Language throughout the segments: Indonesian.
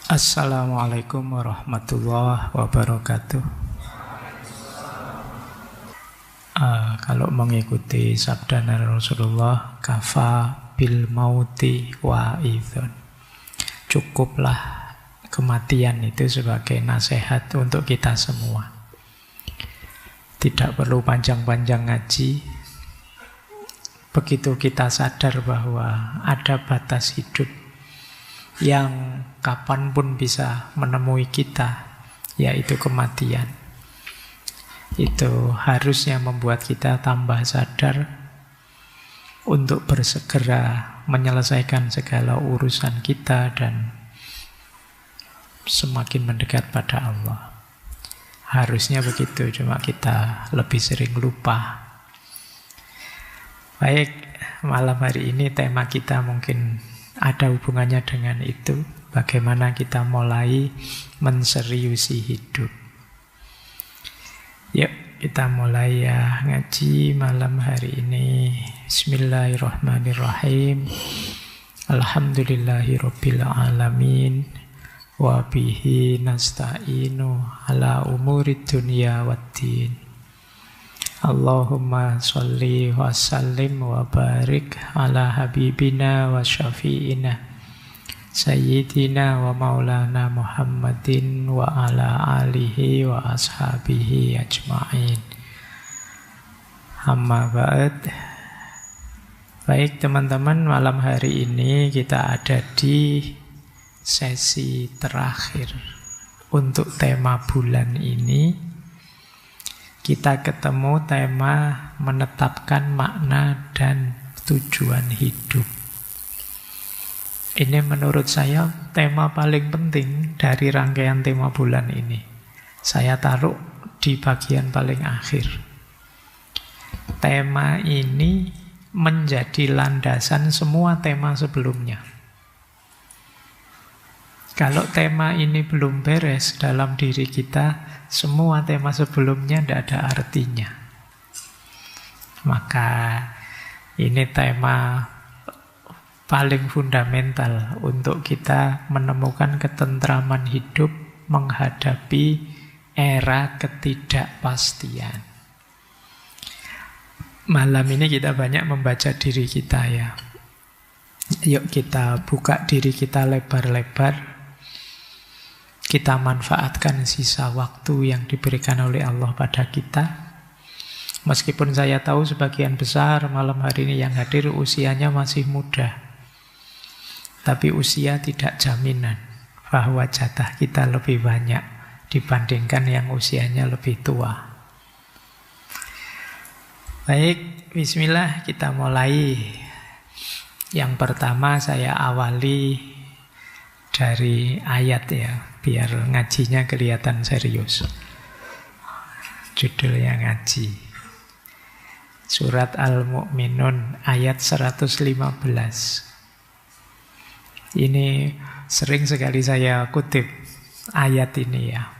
Assalamualaikum warahmatullahi wabarakatuh. Kalau mengikuti sabda Nabi Rasulullah, kafa bil mauti wa'idhun. Cukuplah kematian itu sebagai nasihat untuk kita semua. Tidak perlu panjang-panjang ngaji. Begitu kita sadar bahwa ada batas hidup yang kapanpun bisa menemui kita, yaitu kematian. Itu harusnya membuat kita tambah sadar untuk bersegera menyelesaikan segala urusan kita dan semakin mendekat pada Allah. Harusnya begitu, cuma kita lebih sering lupa. Baik, malam hari ini tema kita mungkin ada hubungannya dengan itu. Bagaimana kita mulai menseriusi hidup. Yuk kita mulai ya ngaji malam hari ini. Bismillahirrahmanirrahim. Alhamdulillahirabbil alamin. Wa bihi nasta'inu ala umurid dunya waddin. Allahumma sholli wa sallim wa barik ala habibina wa syafi'ina Sayyidina wa maulana Muhammadin wa ala alihi wa ashabihi ajma'in. Amma ba'd. Baik teman-teman, malam hari ini kita ada di sesi terakhir untuk tema bulan ini. Kita ketemu tema menetapkan makna dan tujuan hidup. Ini menurut saya tema paling penting dari rangkaian tema bulan ini. Saya taruh di bagian paling akhir. Tema ini menjadi landasan semua tema sebelumnya. Kalau tema ini belum beres dalam diri kita, semua tema sebelumnya tidak ada artinya. Maka ini tema paling fundamental untuk kita menemukan ketentraman hidup menghadapi era ketidakpastian. Malam ini kita banyak membaca diri kita ya. Yuk kita buka diri kita lebar-lebar. Kita manfaatkan sisa waktu yang diberikan oleh Allah pada kita. Meskipun saya tahu sebagian besar malam hari ini yang hadir usianya masih muda. Tapi usia tidak jaminan bahwa jatah kita lebih banyak dibandingkan yang usianya lebih tua. Baik, bismillah kita mulai. Yang pertama saya awali dari ayat ya, biar ngajinya kelihatan serius. Judulnya ngaji. Surat Al-Mu'minun ayat 115. Ini sering sekali saya kutip ayat ini ya.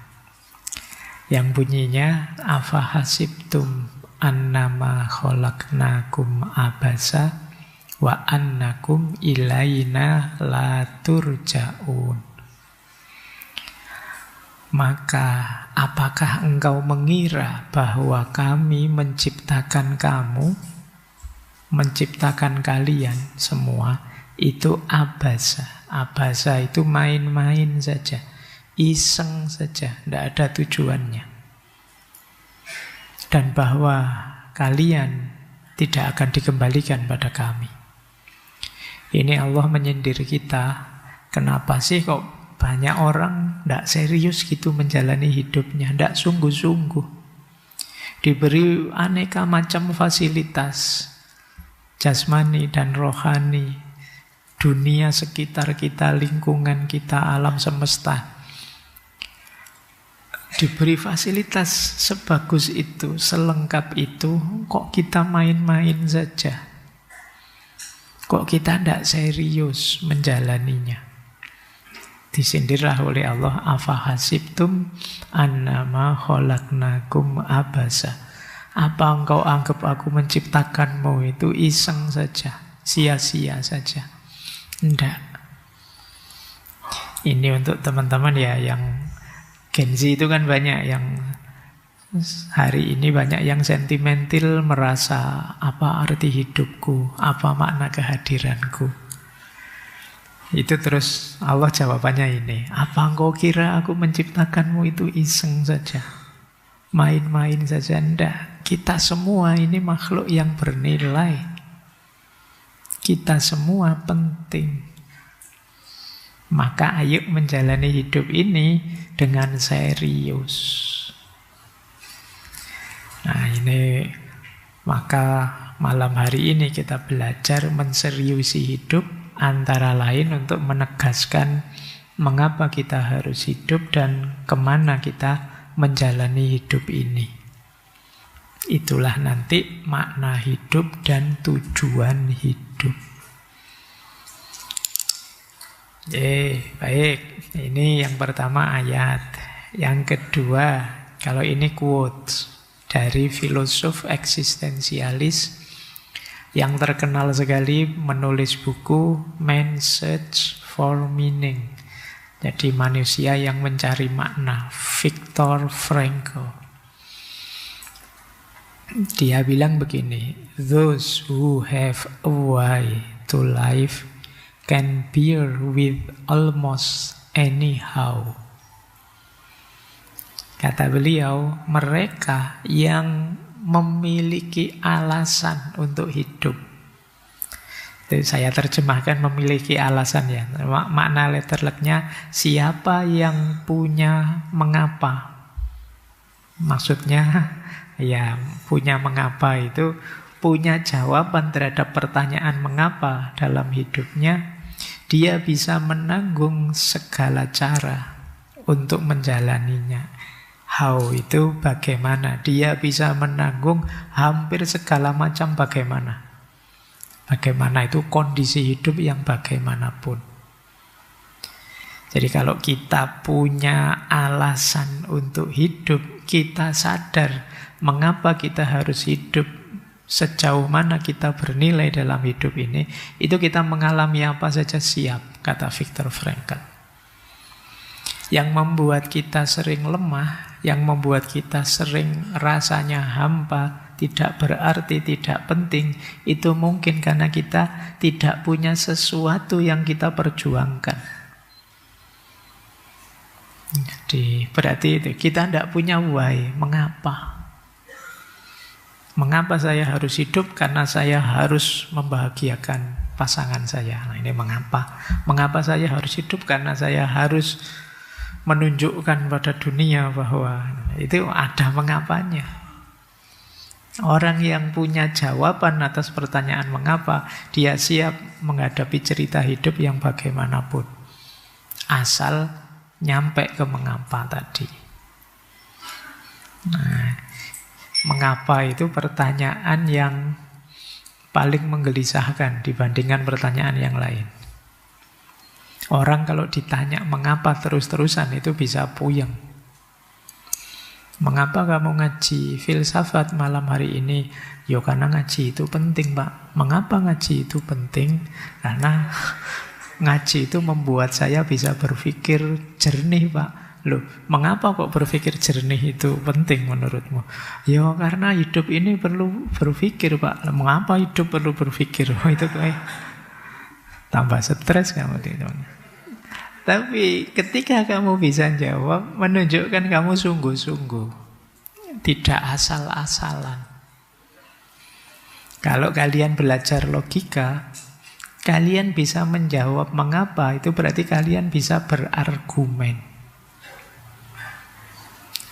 Yang bunyinya afahasibtum annama khalaqnakum abasa wa annakum ilaina la turja'un. Maka apakah engkau mengira bahwa kami menciptakan kamu, menciptakan kalian semua itu abasa. Abasa itu main-main saja, iseng saja, tidak ada tujuannya. Dan bahwa kalian tidak akan dikembalikan pada kami. Ini Allah menyindir kita. Kenapa sih kok banyak orang tidak serius gitu menjalani hidupnya, tidak sungguh-sungguh. Diberi aneka macam fasilitas jasmani dan rohani, dunia sekitar kita, lingkungan kita, alam semesta. Diberi fasilitas sebagus itu, selengkap itu, kok kita main-main saja? Kok kita tidak serius menjalaninya? Disindirlah oleh Allah, afahasibtum annama khalaqnakum abasa. Apa engkau anggap aku menciptakanmu itu iseng saja, sia-sia saja? Tidak. Ini untuk teman-teman ya yang Gen Z itu kan banyak yang hari ini banyak yang sentimental, merasa apa arti hidupku, apa makna kehadiranku. Itu terus Allah jawabannya ini, apa engkau kira aku menciptakanmu itu iseng saja, main-main saja? Enggak, kita semua ini makhluk yang bernilai. Kita semua penting. Maka ayo menjalani hidup ini dengan serius. Nah ini, maka malam hari ini kita belajar menseriusi hidup, antara lain untuk menegaskan mengapa kita harus hidup dan kemana kita menjalani hidup ini. Itulah nanti makna hidup dan tujuan hidup. Baik, ini yang pertama ayat. Yang kedua, kalau ini quotes dari filosof eksistensialis yang terkenal sekali, menulis buku Man's Search for Meaning. Jadi manusia yang mencari makna, Viktor Frankl. Dia bilang begini, those who have a why to life can bear with almost anyhow. Kata beliau, mereka yang memiliki alasan untuk hidup. Jadi saya terjemahkan memiliki alasan ya. Makna letterleknya, siapa yang punya mengapa. Maksudnya, ya punya mengapa itu punya jawaban terhadap pertanyaan mengapa dalam hidupnya. Dia bisa menanggung segala cara untuk menjalaninya. How itu bagaimana. Dia bisa menanggung hampir segala macam bagaimana. Bagaimana itu kondisi hidup yang bagaimanapun. Jadi kalau kita punya alasan untuk hidup, kita sadar mengapa kita harus hidup, sejauh mana kita bernilai dalam hidup ini, itu kita mengalami apa saja siap, kata Viktor Frankl. Yang membuat kita sering lemah, yang membuat kita sering rasanya hampa, tidak berarti, tidak penting, itu mungkin karena kita tidak punya sesuatu yang kita perjuangkan. Jadi berarti itu kita tidak punya why, mengapa. Mengapa saya harus hidup? Karena saya harus membahagiakan pasangan saya. Nah ini mengapa. Mengapa saya harus hidup? Karena saya harus menunjukkan pada dunia bahwa itu ada mengapanya. Orang yang punya jawaban atas pertanyaan mengapa, dia siap menghadapi cerita hidup yang bagaimanapun. Asal nyampe ke mengapa tadi. Nah, mengapa itu pertanyaan yang paling menggelisahkan dibandingkan pertanyaan yang lain. Orang kalau ditanya mengapa terus-terusan itu bisa puyeng. Mengapa kamu ngaji filsafat malam hari ini? Ya karena ngaji itu penting, Pak. Mengapa ngaji itu penting? Karena ngaji itu membuat saya bisa berpikir jernih, Pak. Loh, mengapa kok berpikir jernih itu penting menurutmu? Ya karena hidup ini perlu berpikir, Pak. Mengapa hidup perlu berpikir? Oh, itu kayak tambah stres kamu itu. Tapi ketika kamu bisa jawab, menunjukkan kamu sungguh-sungguh, tidak asal-asalan. Kalau kalian belajar logika, kalian bisa menjawab mengapa, itu berarti kalian bisa berargumen.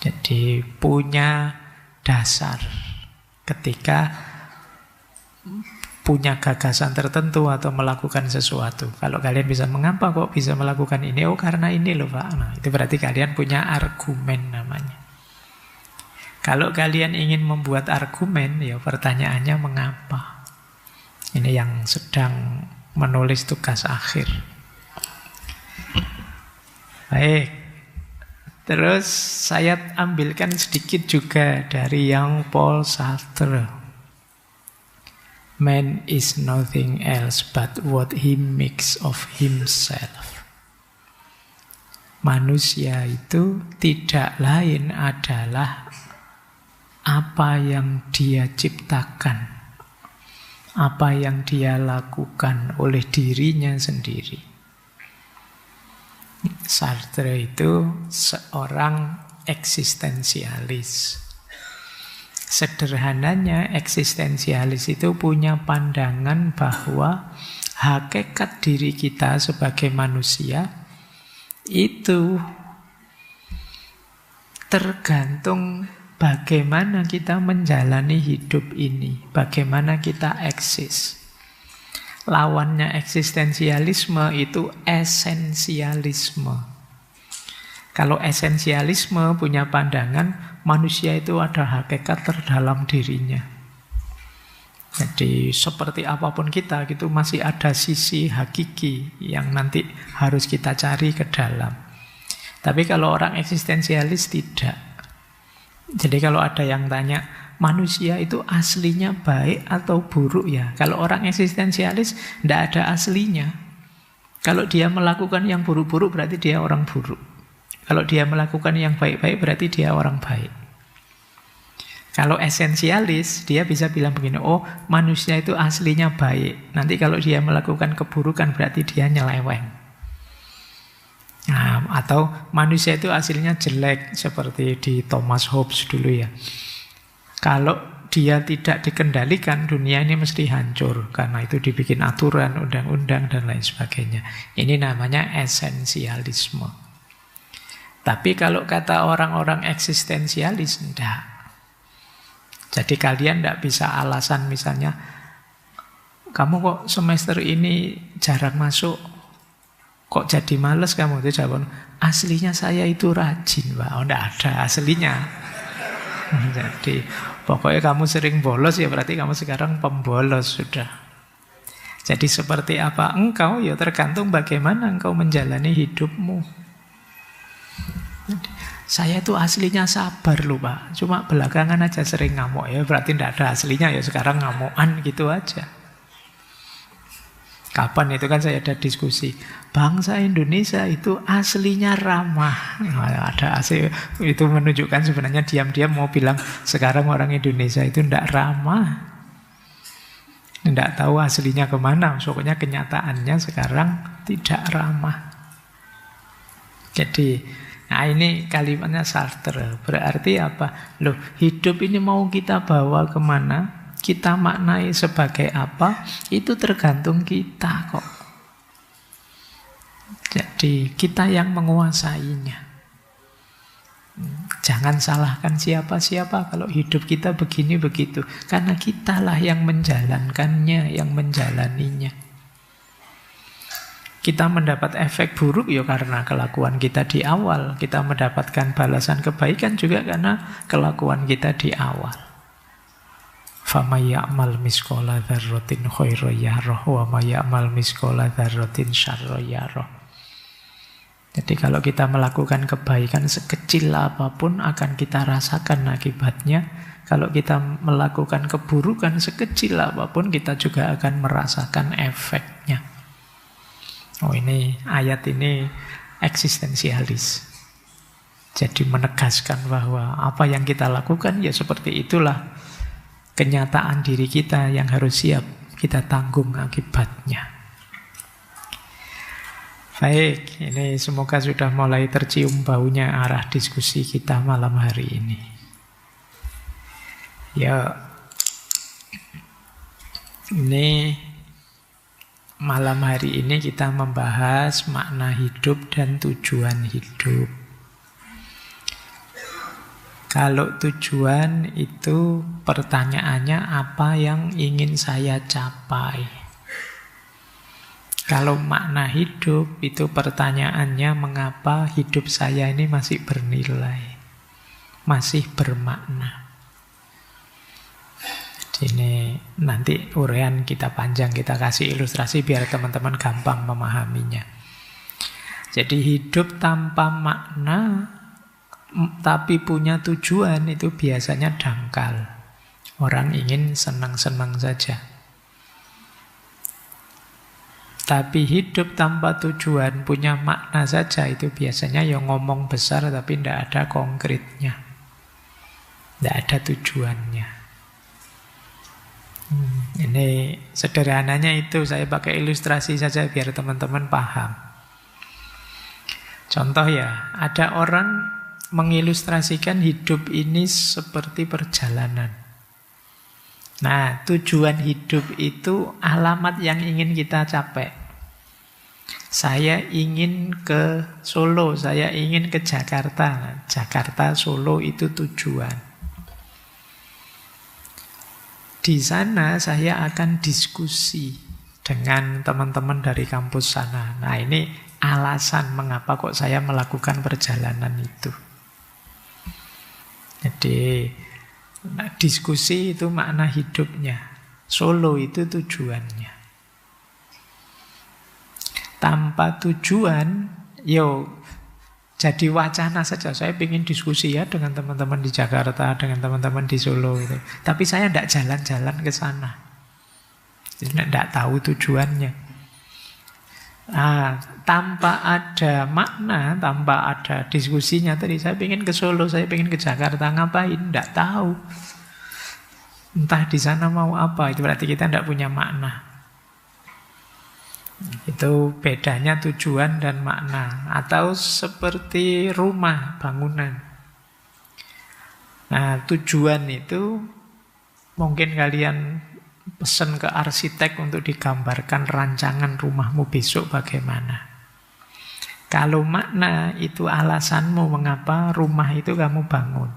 Jadi punya dasar ketika punya gagasan tertentu atau melakukan sesuatu. Kalau kalian bisa, mengapa kok bisa melakukan ini? Oh karena ini loh Pak. Nah, itu berarti kalian punya argumen namanya. Kalau kalian ingin membuat argumen, ya pertanyaannya mengapa. Ini yang sedang menulis tugas akhir. Baik. Terus saya ambilkan sedikit juga dari Jean-Paul Sartre. Man is nothing else but what he makes of himself. Manusia itu tidak lain adalah apa yang dia ciptakan, apa yang dia lakukan oleh dirinya sendiri. Sartre itu seorang eksistensialis. Sederhananya, eksistensialis itu punya pandangan bahwa hakikat diri kita sebagai manusia itu tergantung bagaimana kita menjalani hidup ini, bagaimana kita eksis. Lawannya eksistensialisme itu esensialisme. Kalau esensialisme punya pandangan manusia itu ada hakikat terdalam dirinya. Jadi seperti apapun kita gitu masih ada sisi hakiki yang nanti harus kita cari ke dalam. Tapi kalau orang eksistensialis tidak. Jadi kalau ada yang tanya, manusia itu aslinya baik atau buruk ya? Kalau orang eksistensialis tidak ada aslinya. Kalau dia melakukan yang buruk-buruk berarti dia orang buruk. Kalau dia melakukan yang baik-baik berarti dia orang baik. Kalau esensialis, dia bisa bilang begini, oh manusia itu aslinya baik. Nanti kalau dia melakukan keburukan berarti dia nyeleweng. Nah, atau manusia itu aslinya jelek, seperti di Thomas Hobbes dulu ya. Kalau dia tidak dikendalikan, dunia ini mesti hancur. Karena itu dibikin aturan, undang-undang, dan lain sebagainya. Ini namanya esensialisme. Tapi kalau kata orang-orang eksistensialis, enggak. Jadi kalian tidak bisa alasan misalnya, kamu kok semester ini jarang masuk, kok jadi males kamu? Itu jawaban, aslinya saya itu rajin, Pak. Oh, tidak ada aslinya. Jadi pokoknya kamu sering bolos ya berarti kamu sekarang pembolos sudah. Jadi seperti apa engkau ya tergantung bagaimana engkau menjalani hidupmu. Saya itu aslinya sabar loh Pak, cuma belakangan aja sering ngamuk. Ya berarti tidak ada aslinya, ya sekarang ngamukan gitu aja. Kapan itu kan saya ada diskusi, bangsa Indonesia itu aslinya ramah. Nah, ada asli itu menunjukkan sebenarnya diam-diam mau bilang sekarang orang Indonesia itu tidak ramah, tidak tahu aslinya kemana. Pokoknya kenyataannya sekarang tidak ramah. Jadi nah ini kalimatnya Sartre. Berarti apa? Loh, hidup ini mau kita bawa kemana? Kita maknai sebagai apa? Itu tergantung kita kok. Jadi kita yang menguasainya. Jangan salahkan siapa-siapa kalau hidup kita begini begitu. Karena kitalah yang menjalankannya, yang menjalaninya. Kita mendapat efek buruk ya karena kelakuan kita di awal. Kita mendapatkan balasan kebaikan juga karena kelakuan kita di awal. فَمَنْ يَعْمَلْ مِثْقَالَ ذَرَّةٍ خَيْرًا يَرَهُ وَمَنْ يَعْمَلْ مِثْقَالَ ذَرَّةٍ شَرًّا يَرَهُ. Jadi kalau kita melakukan kebaikan sekecil apapun akan kita rasakan akibatnya. Kalau kita melakukan keburukan sekecil apapun kita juga akan merasakan efeknya. Oh ini ayat ini eksistensialis. Jadi menegaskan bahwa apa yang kita lakukan ya seperti itulah kenyataan diri kita yang harus siap kita tanggung akibatnya. Baik, ini semoga sudah mulai tercium baunya arah diskusi kita malam hari ini. Ya, ini malam hari ini kita membahas makna hidup dan tujuan hidup. Kalau tujuan itu pertanyaannya apa yang ingin saya capai. Kalau makna hidup itu pertanyaannya mengapa hidup saya ini masih bernilai, masih bermakna. Ini nanti uraian kita panjang, kita kasih ilustrasi biar teman-teman gampang memahaminya. Jadi hidup tanpa makna tapi punya tujuan itu biasanya dangkal. Orang ingin senang-senang saja. Tapi hidup tanpa tujuan, punya makna saja, itu biasanya ya ngomong besar tapi tidak ada konkretnya. Tidak ada tujuannya. Ini sederhananya itu, saya pakai ilustrasi saja biar teman-teman paham. Contoh ya, ada orang mengilustrasikan hidup ini seperti perjalanan. Nah, tujuan hidup itu alamat yang ingin kita capai. Saya ingin ke Solo, saya ingin ke Jakarta. Nah, Jakarta, Solo itu tujuan. Di sana saya akan diskusi dengan teman-teman dari kampus sana. Nah, ini alasan mengapa kok saya melakukan perjalanan itu. Jadi diskusi itu makna hidupnya. Solo itu tujuannya. Tanpa tujuan, jadi wacana saja. Saya ingin diskusi ya dengan teman-teman di Jakarta, dengan teman-teman di Solo. Gitu. Tapi saya tidak jalan-jalan ke sana. Tidak tahu tujuannya. Tanpa ada makna, tanpa ada diskusinya tadi, saya ingin ke Solo, saya ingin ke Jakarta, ngapain? Tidak tahu. Entah di sana mau apa, itu berarti kita tidak punya makna. Itu bedanya tujuan dan makna. Atau seperti rumah, bangunan. Nah, tujuan itu mungkin kalian pesan ke arsitek untuk digambarkan rancangan rumahmu besok bagaimana. Kalau makna itu alasanmu mengapa rumah itu kamu bangun.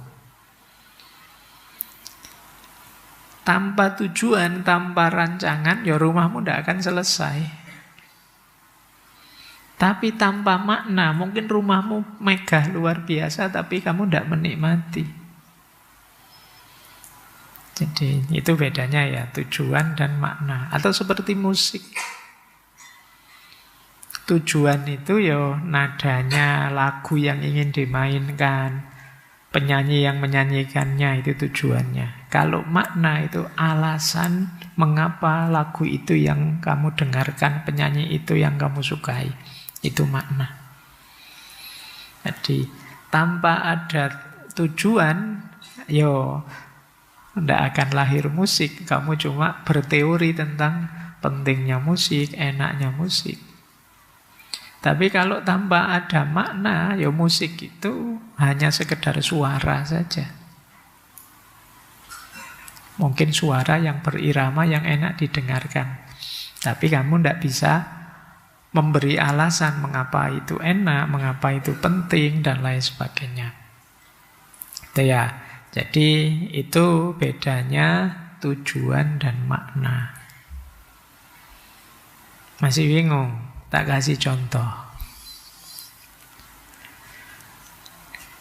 Tanpa tujuan, tanpa rancangan, ya rumahmu tidak akan selesai. Tapi tanpa makna, mungkin rumahmu megah luar biasa, tapi kamu tidak menikmati. Jadi itu bedanya ya, tujuan dan makna. Atau seperti musik. Tujuan itu ya nadanya, lagu yang ingin dimainkan, penyanyi yang menyanyikannya, itu tujuannya. Kalau makna itu alasan mengapa lagu itu yang kamu dengarkan, penyanyi itu yang kamu sukai. Itu makna. Jadi tanpa ada tujuan, tidak akan lahir musik. Kamu cuma berteori tentang pentingnya musik, enaknya musik. Tapi kalau tanpa ada makna, musik itu hanya sekedar suara saja. Mungkin suara yang berirama, yang enak didengarkan. Tapi kamu tidak bisa memberi alasan mengapa itu enak, mengapa itu penting, dan lain sebagainya. Itu ya. Jadi itu bedanya tujuan dan makna. Masih bingung? Tak kasih contoh.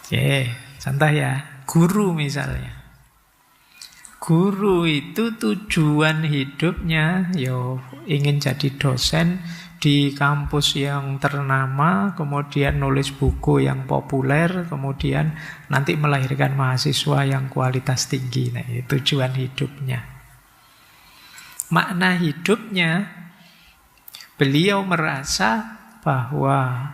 Oke, contoh ya. Guru misalnya. Guru itu tujuan hidupnya ingin jadi dosen di kampus yang ternama, kemudian nulis buku yang populer, kemudian nanti melahirkan mahasiswa yang kualitas tinggi. Nah, itu tujuan hidupnya. Makna hidupnya, beliau merasa bahwa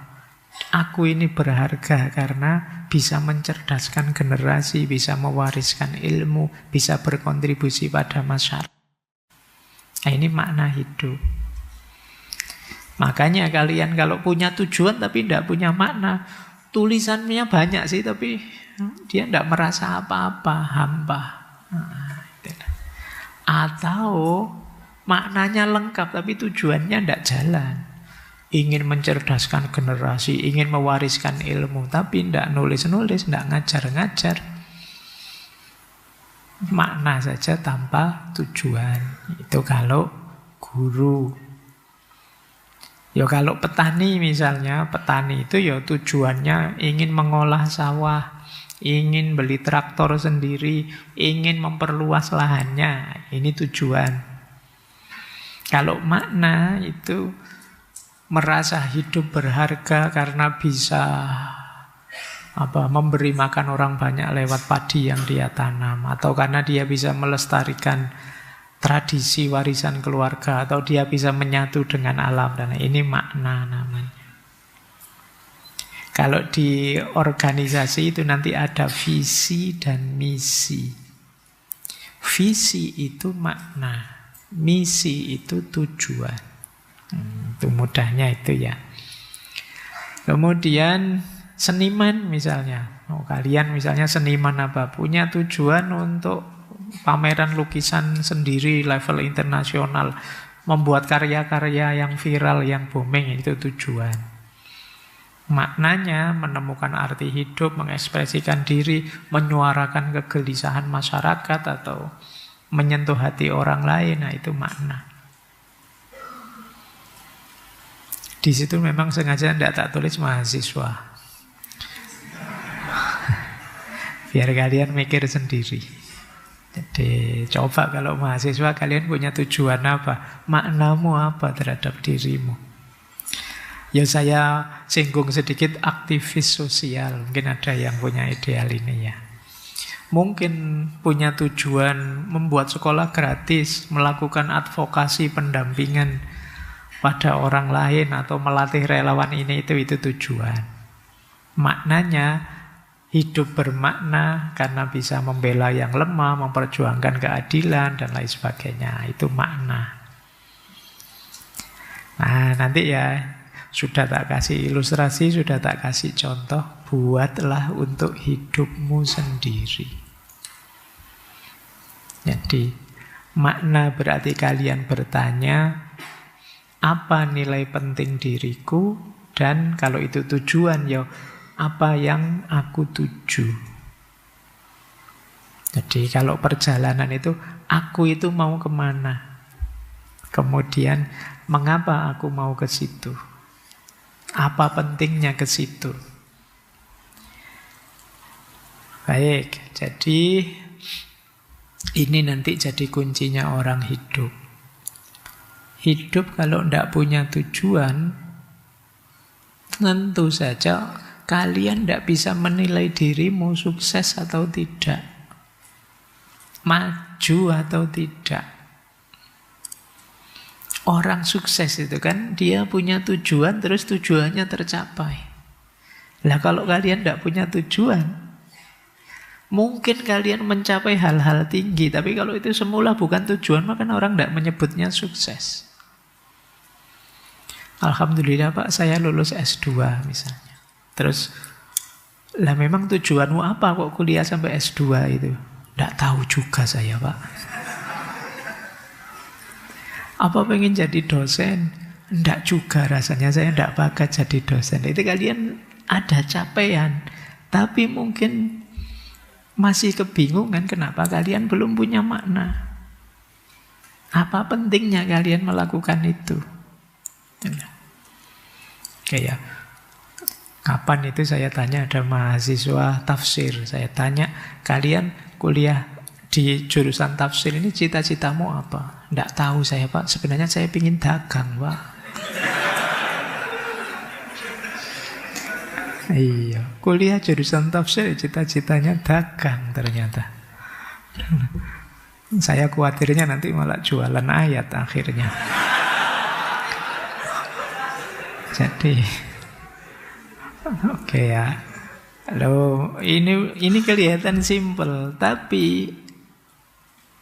aku ini berharga karena bisa mencerdaskan generasi, bisa mewariskan ilmu, bisa berkontribusi pada masyarakat. Nah, ini makna hidup. Makanya kalian kalau punya tujuan tapi tidak punya makna, tulisannya banyak sih tapi dia tidak merasa apa-apa, hampa. Atau maknanya lengkap tapi tujuannya tidak jalan. Ingin mencerdaskan generasi, ingin mewariskan ilmu, tapi tidak nulis-nulis, tidak ngajar-ngajar. Makna saja tanpa tujuan. Itu kalau guru. Kalau petani misalnya, petani itu tujuannya ingin mengolah sawah, ingin beli traktor sendiri, ingin memperluas lahannya. Ini tujuan. Kalau makna itu merasa hidup berharga karena bisa memberi makan orang banyak lewat padi yang dia tanam, atau karena dia bisa melestarikan tradisi warisan keluarga, atau dia bisa menyatu dengan alam, dan ini makna namanya. Kalau di organisasi itu nanti ada visi dan misi. Visi itu makna, misi itu tujuan. Itu mudahnya itu ya. Kemudian seniman misalnya, kalian misalnya seniman apa, punya tujuan untuk pameran lukisan sendiri level internasional, membuat karya-karya yang viral, yang booming, itu tujuan. Maknanya menemukan arti hidup, mengekspresikan diri, menyuarakan kegelisahan masyarakat, atau menyentuh hati orang lain. Nah, itu makna. Di situ memang sengaja tidak tak tulis mahasiswa, biar kalian mikir sendiri. Jadi coba kalau mahasiswa kalian punya tujuan apa? Maknamu apa terhadap dirimu? Ya saya singgung sedikit aktivis sosial. Mungkin ada yang punya ideal ini ya. Mungkin punya tujuan membuat sekolah gratis, melakukan advokasi pendampingan pada orang lain, atau melatih relawan ini itu tujuan. Maknanya hidup bermakna karena bisa membela yang lemah, memperjuangkan keadilan, dan lain sebagainya. Itu makna. Nah, nanti ya, sudah tak kasih ilustrasi, sudah tak kasih contoh. Buatlah untuk hidupmu sendiri. Jadi, makna berarti kalian bertanya, apa nilai penting diriku? Dan kalau itu tujuan, ya apa yang aku tuju. Jadi kalau perjalanan itu, aku itu mau kemana? Kemudian mengapa aku mau ke situ? Apa pentingnya ke situ? Baik, jadi ini nanti jadi kuncinya orang hidup. Hidup kalau tidak punya tujuan, tentu saja kalian tidak bisa menilai dirimu sukses atau tidak, maju atau tidak. Orang sukses itu kan dia punya tujuan, terus tujuannya tercapai. Lah kalau kalian tidak punya tujuan, mungkin kalian mencapai hal-hal tinggi, tapi kalau itu semula bukan tujuan, maka orang tidak menyebutnya sukses. Alhamdulillah Pak, saya lulus S2 misalnya. Terus, lah memang tujuanmu apa kok kuliah sampai S2 itu? Tidak tahu juga saya Pak. Apa pengen jadi dosen? Tidak juga rasanya, saya tidak bakat jadi dosen. Itu kalian ada capaian, tapi mungkin masih kebingungan kenapa kalian belum punya makna. Apa pentingnya kalian melakukan itu? Oke ya. Kapan itu saya tanya, ada mahasiswa tafsir, saya tanya, kalian kuliah di jurusan tafsir ini cita-citamu apa? Tidak tahu saya Pak, sebenarnya saya ingin dagang Pak. Iya, kuliah jurusan tafsir cita-citanya dagang ternyata. Saya khawatirnya nanti malah jualan ayat akhirnya. Jadi oke ya. Loh, ini kelihatan simpel, tapi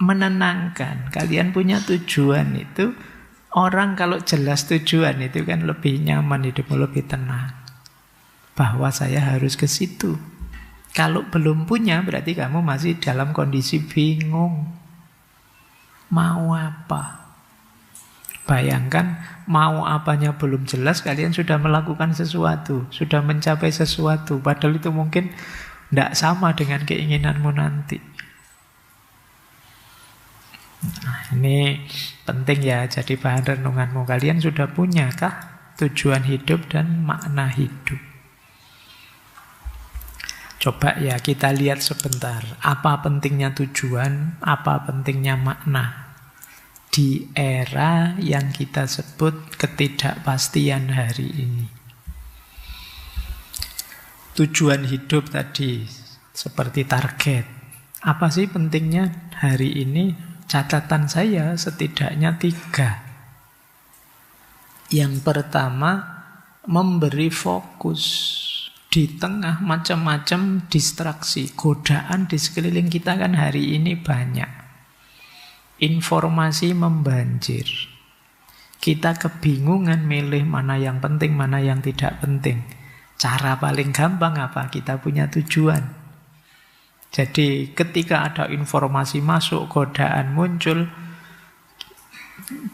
menenangkan. Kalian punya tujuan itu, orang kalau jelas tujuan itu kan lebih nyaman, hidupmu lebih tenang. Bahwa saya harus ke situ. Kalau belum punya, berarti kamu masih dalam kondisi bingung. Mau apa? Bayangkan, mau apanya belum jelas, kalian sudah melakukan sesuatu, sudah mencapai sesuatu, padahal itu mungkin tidak sama dengan keinginanmu nanti. Nah, ini penting ya, jadi bahan renunganmu. Kalian sudah punyakah tujuan hidup dan makna hidup? Coba ya kita lihat sebentar, apa pentingnya tujuan, apa pentingnya makna di era yang kita sebut ketidakpastian hari ini. Tujuan hidup tadi seperti target. Apa sih pentingnya hari ini Catatan saya setidaknya 3. Yang pertama, memberi fokus di tengah macam-macam distraksi. Godaan di sekeliling kita kan hari ini banyak. Informasi membanjir. Kita kebingungan milih mana yang penting, mana yang tidak penting. Cara paling gampang apa? Kita punya tujuan. Jadi ketika ada informasi masuk, godaan muncul,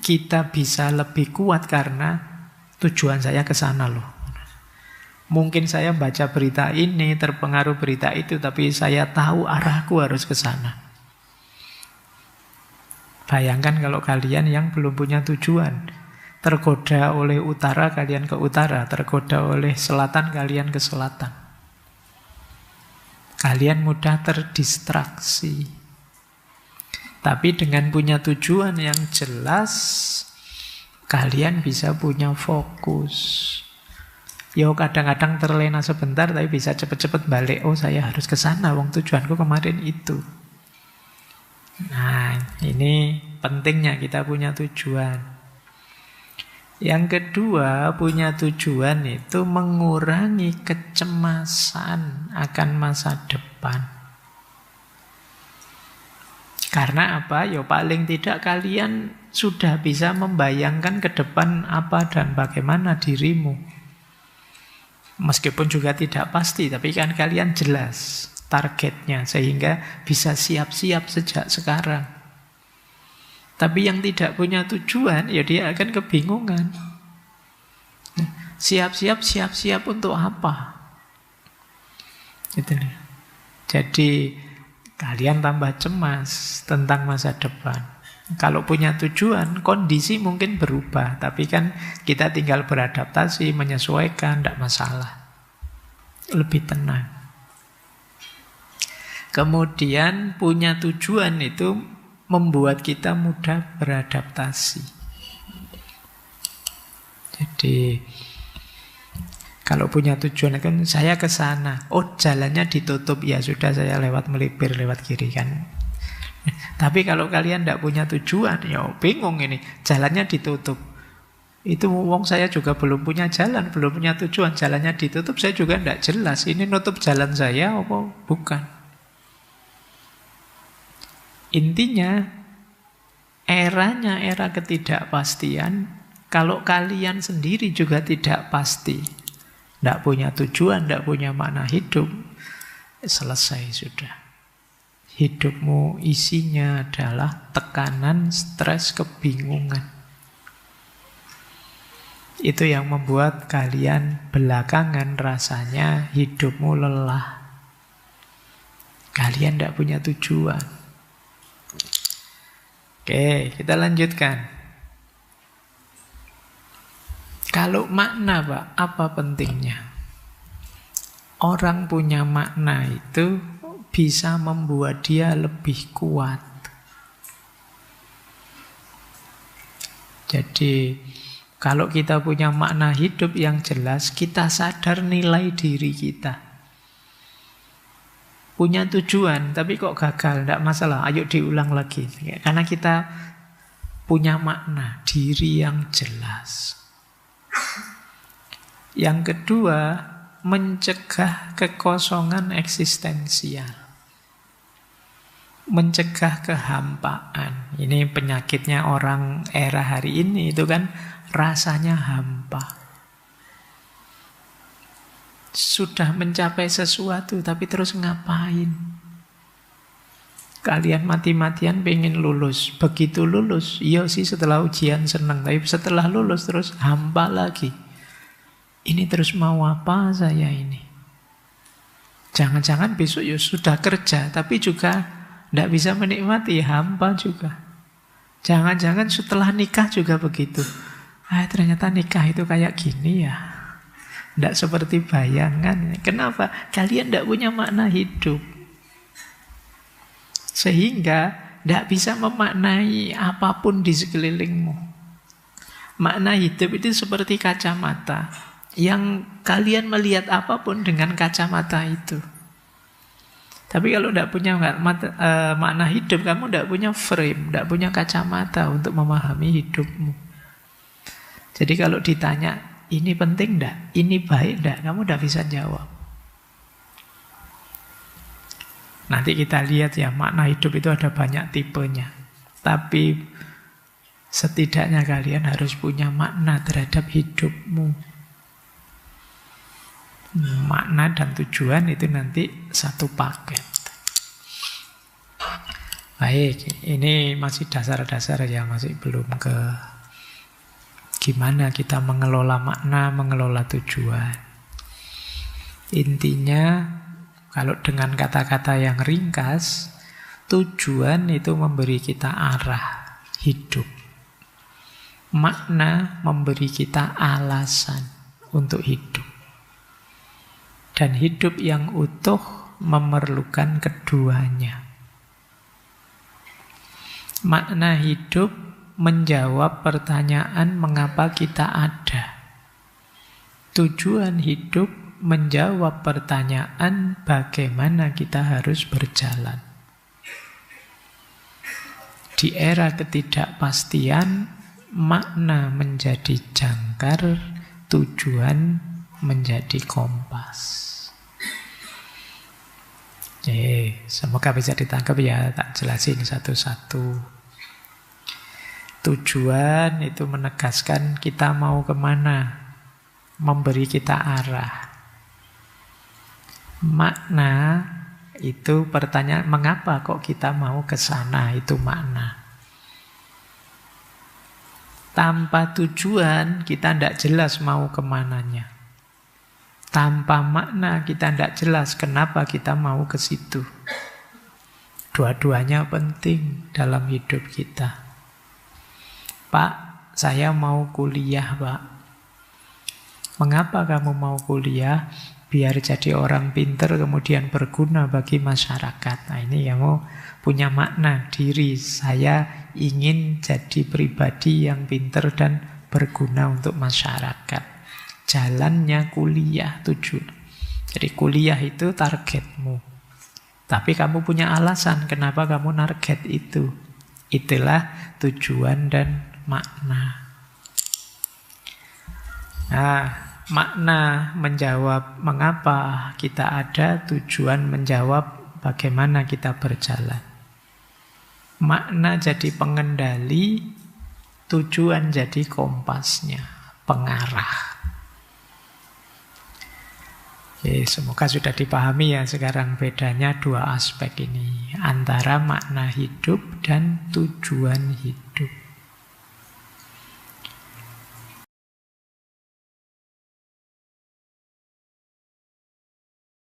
kita bisa lebih kuat karena tujuan saya ke sana loh. Mungkin saya baca berita ini, terpengaruh berita itu, tapi saya tahu arahku harus ke sana. Bayangkan kalau kalian yang belum punya tujuan, tergoda oleh utara, kalian ke utara, tergoda oleh selatan, kalian ke selatan. Kalian mudah terdistraksi. Tapi dengan punya tujuan yang jelas, kalian bisa punya fokus. Yo kadang-kadang terlena sebentar, tapi bisa cepet-cepet balik. Oh, saya harus ke sana, wong tujuanku kemarin itu. Nah, ini pentingnya kita punya tujuan. Yang kedua, punya tujuan itu mengurangi kecemasan akan masa depan. Karena apa? Ya paling tidak kalian sudah bisa membayangkan ke depan apa dan bagaimana dirimu. Meskipun juga tidak pasti, tapi kan kalian jelas targetnya sehingga bisa siap-siap sejak sekarang. Tapi yang tidak punya tujuan, ya dia akan kebingungan. Siap-siap untuk apa? Gitu. Jadi kalian tambah cemas tentang masa depan. Kalau punya tujuan, kondisi mungkin berubah, tapi kan kita tinggal beradaptasi, menyesuaikan, tidak masalah. Lebih tenang. Kemudian punya tujuan itu membuat kita mudah beradaptasi. Jadi kalau punya tujuan kan saya ke sana. Oh, jalannya ditutup, ya sudah saya lewat melipir lewat kiri kan. Tapi kalau kalian tidak punya tujuan, ya bingung ini. Jalannya ditutup. Itu wong saya juga belum punya jalan, belum punya tujuan. Jalannya ditutup, saya juga tidak jelas. Ini nutup jalan saya apa bukan? Intinya, eranya era ketidakpastian. Kalau kalian sendiri juga tidak pasti, tidak punya tujuan, tidak punya makna hidup, selesai sudah. Hidupmu isinya adalah tekanan, stres, kebingungan. Itu yang membuat kalian belakangan rasanya hidupmu lelah. Kalian tidak punya tujuan. Oke, kita lanjutkan. Kalau makna, Pak, apa pentingnya? Orang punya makna itu bisa membuat dia lebih kuat. Jadi, kalau kita punya makna hidup yang jelas, kita sadar nilai diri kita. Punya tujuan, tapi kok gagal, tidak masalah, ayo diulang lagi. Karena kita punya makna diri yang jelas. Yang kedua, mencegah kekosongan eksistensial. Mencegah kehampaan. Ini penyakitnya orang era hari ini, itu kan rasanya hampa. Sudah mencapai sesuatu, tapi terus ngapain? Kalian mati-matian pengen lulus. Begitu lulus, iya sih setelah ujian senang, tapi setelah lulus terus hampa lagi. Ini terus mau apa saya ini? Jangan-jangan besok ya sudah kerja, tapi juga tidak bisa menikmati, hampa juga. Jangan-jangan setelah nikah juga begitu. Ternyata nikah itu kayak gini ya. Tidak seperti bayangan. Kenapa? Kalian tidak punya makna hidup. Sehingga tidak bisa memaknai apapun di sekelilingmu. Makna hidup itu seperti kacamata. Yang kalian melihat apapun dengan kacamata itu. Tapi kalau tidak punya makna hidup, kamu tidak punya frame, tidak punya kacamata untuk memahami hidupmu. Jadi kalau ditanya, ini penting tidak? Ini baik tidak? Kamu tidak bisa jawab. Nanti kita lihat ya, makna hidup itu ada banyak tipenya. Tapi setidaknya kalian harus punya makna terhadap hidupmu. Makna dan tujuan itu nanti satu paket. Baik, ini masih dasar-dasar ya, masih belum ke gimana kita mengelola makna, mengelola tujuan. Intinya, kalau dengan kata-kata yang ringkas, tujuan itu memberi kita arah hidup. Makna memberi kita alasan untuk hidup. Dan hidup yang utuh memerlukan keduanya. Makna hidup menjawab pertanyaan mengapa kita ada. Tujuan hidup menjawab pertanyaan bagaimana kita harus berjalan. Di era ketidakpastian, makna menjadi jangkar, tujuan menjadi kompas. Semoga bisa ditangkap ya, tak jelasin satu-satu. Tujuan itu menegaskan kita mau kemana, memberi kita arah. Makna itu pertanyaan, mengapa kok kita mau ke sana, itu makna. Tanpa tujuan kita tidak jelas mau kemananya. Tanpa makna kita tidak jelas kenapa kita mau ke situ. Dua-duanya penting dalam hidup kita. Pak, saya mau kuliah, Pak. Mengapa kamu mau kuliah? Biar jadi orang pinter kemudian berguna bagi masyarakat. Nah, ini kamu punya makna diri. Saya ingin jadi pribadi yang pinter dan berguna untuk masyarakat. Jalannya kuliah, tujuan. Jadi kuliah itu targetmu. Tapi kamu punya alasan kenapa kamu target itu. Itulah tujuan dan makna. Nah, makna menjawab mengapa kita ada, tujuan menjawab bagaimana kita berjalan. Makna jadi pengendali, tujuan jadi kompasnya, pengarah. Semoga sudah dipahami ya sekarang bedanya dua aspek ini antara makna hidup dan tujuan hidup.